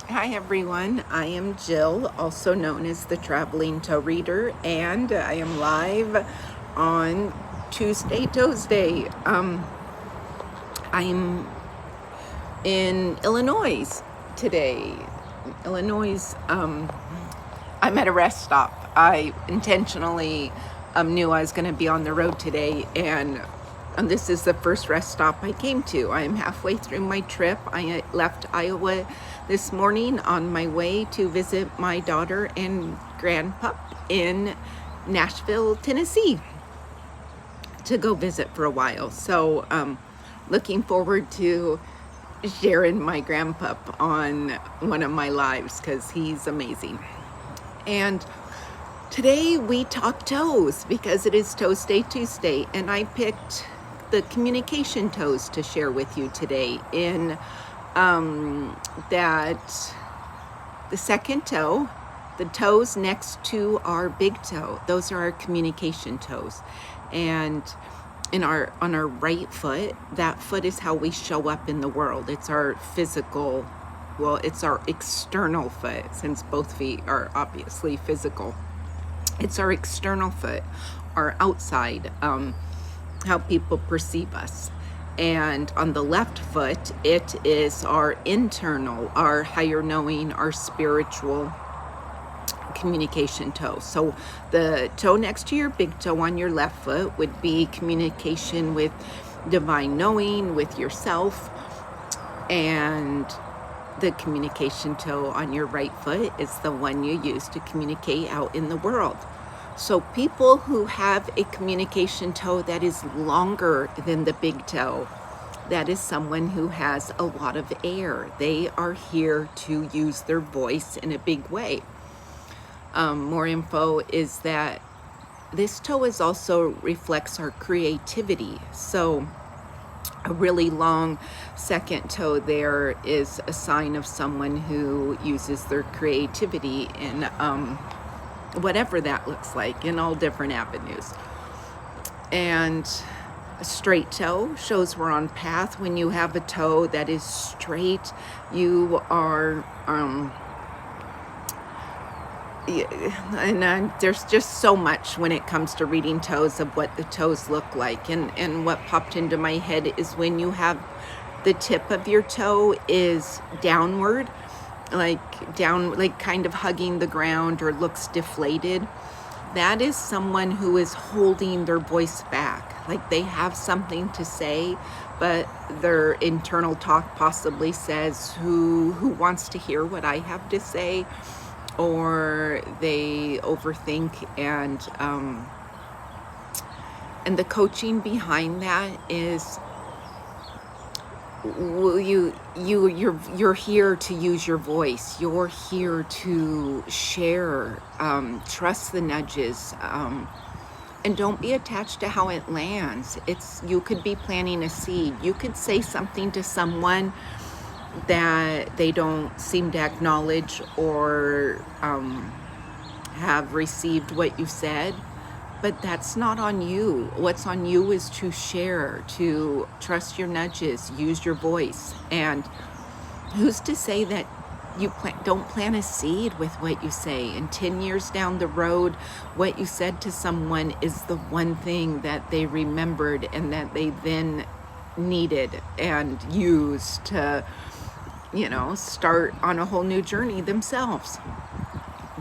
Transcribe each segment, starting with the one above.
Hi everyone, I am Jill, also known as the Traveling Toe Reader, and I am live on Tuesday Toesday. I'm in Illinois today. Illinois, I'm at a rest stop. I intentionally knew I was going to be on the road today, and this is the first rest stop I came to. I am halfway through my trip. I left Iowa this morning on my way to visit my daughter and grandpup in Nashville, Tennessee, to go visit for a while. So, looking forward to sharing my grandpup on one of my lives because he's amazing. And today we talk toes because it is Toes Tuesday, and I picked the communication toes to share with you today in that the second toe, the toes next to our big toe, those are our communication toes. And on our right foot, that foot is how we show up in the world. It's our physical, well, it's our external foot, since both feet are obviously physical. It's our external foot, our outside, how people perceive us. And on the left foot, it is our internal, our higher knowing, our spiritual communication toe. So the toe next to your big toe on your left foot would be communication with divine knowing, with yourself. And the communication toe on your right foot is the one you use to communicate out in the world. So people who have a communication toe that is longer than the big toe, that is someone who has a lot of air. They are here to use their voice in a big way. More info is that this toe is also reflects our creativity. So a really long second toe there is a sign of someone who uses their creativity in whatever that looks like, in all different avenues. And a straight toe shows we're on path. When you have a toe that is straight, you are and there's just so much when it comes to reading toes of what the toes look like. And what popped into my head is when you have the tip of your toe is downward, like kind of hugging the ground or looks deflated. That is someone who is holding their voice back. Like they have something to say, but their internal talk possibly says, who wants to hear what I have to say? Or they overthink, and the coaching behind that is you're here to use your voice. You're here to share. Trust the nudges, and don't be attached to how it lands. You could be planting a seed. You could say something to someone that they don't seem to acknowledge or have received what you said, but that's not on you. What's on you is to share, to trust your nudges, use your voice. And who's to say that you don't plant a seed with what you say, and 10 years down the road, what you said to someone is the one thing that they remembered and that they then needed and used to start on a whole new journey themselves.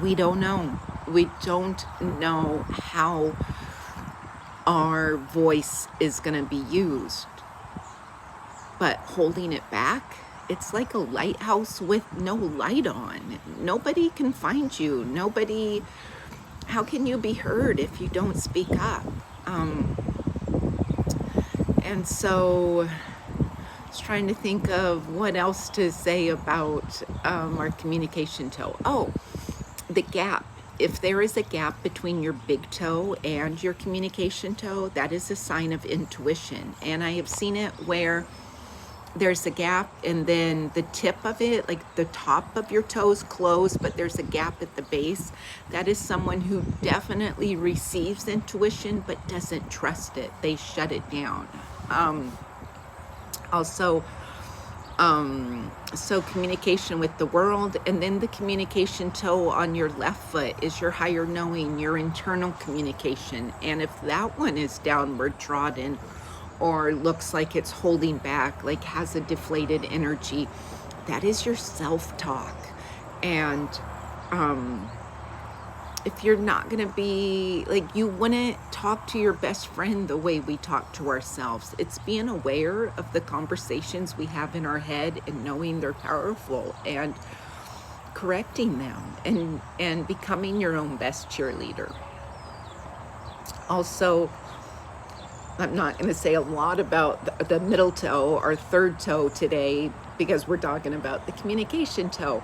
We don't know. We don't know how our voice is going to be used. But holding it back, it's like a lighthouse with no light on. Nobody can find you. How can you be heard if you don't speak up? And so trying to think of what else to say about our communication toe. Oh, the gap. If there is a gap between your big toe and your communication toe, that is a sign of intuition. And I have seen it where there's a gap and then the tip of it, like the top of your toes close, but there's a gap at the base. That is someone who definitely receives intuition but doesn't trust it. They shut it down. Also, So communication with the world, and then the communication toe on your left foot is your higher knowing, your internal communication. And if that one is downward trodden or looks like it's holding back, like has a deflated energy, that is your self-talk. And if you're not going to be like, you wouldn't talk to your best friend the way we talk to ourselves. It's being aware of the conversations we have in our head and knowing they're powerful and correcting them and becoming your own best cheerleader. Also, I'm not going to say a lot about the middle toe or third toe today because we're talking about the communication toe.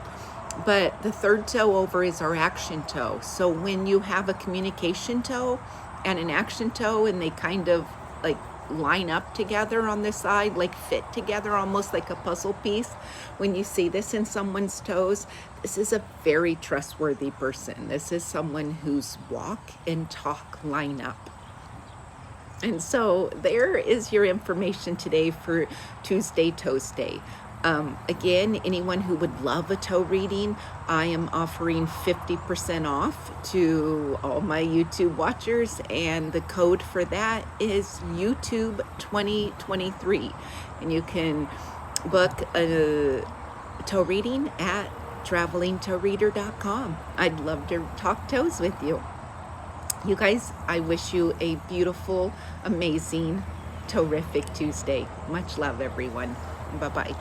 But the third toe over is our action toe. So when you have a communication toe and an action toe and they kind of like line up together on the side, like fit together almost like a puzzle piece, when you see this in someone's toes, this is a very trustworthy person. This is someone whose walk and talk line up. And so there is your information today for Tuesday Toes Day. Again, anyone who would love a toe reading, I am offering 50% off to all my YouTube watchers, and the code for that is YouTube 2023. And you can book a toe reading at travelingtoereader.com. I'd love to talk toes with you. You guys, I wish you a beautiful, amazing, terrific Tuesday. Much love, everyone. Bye-bye.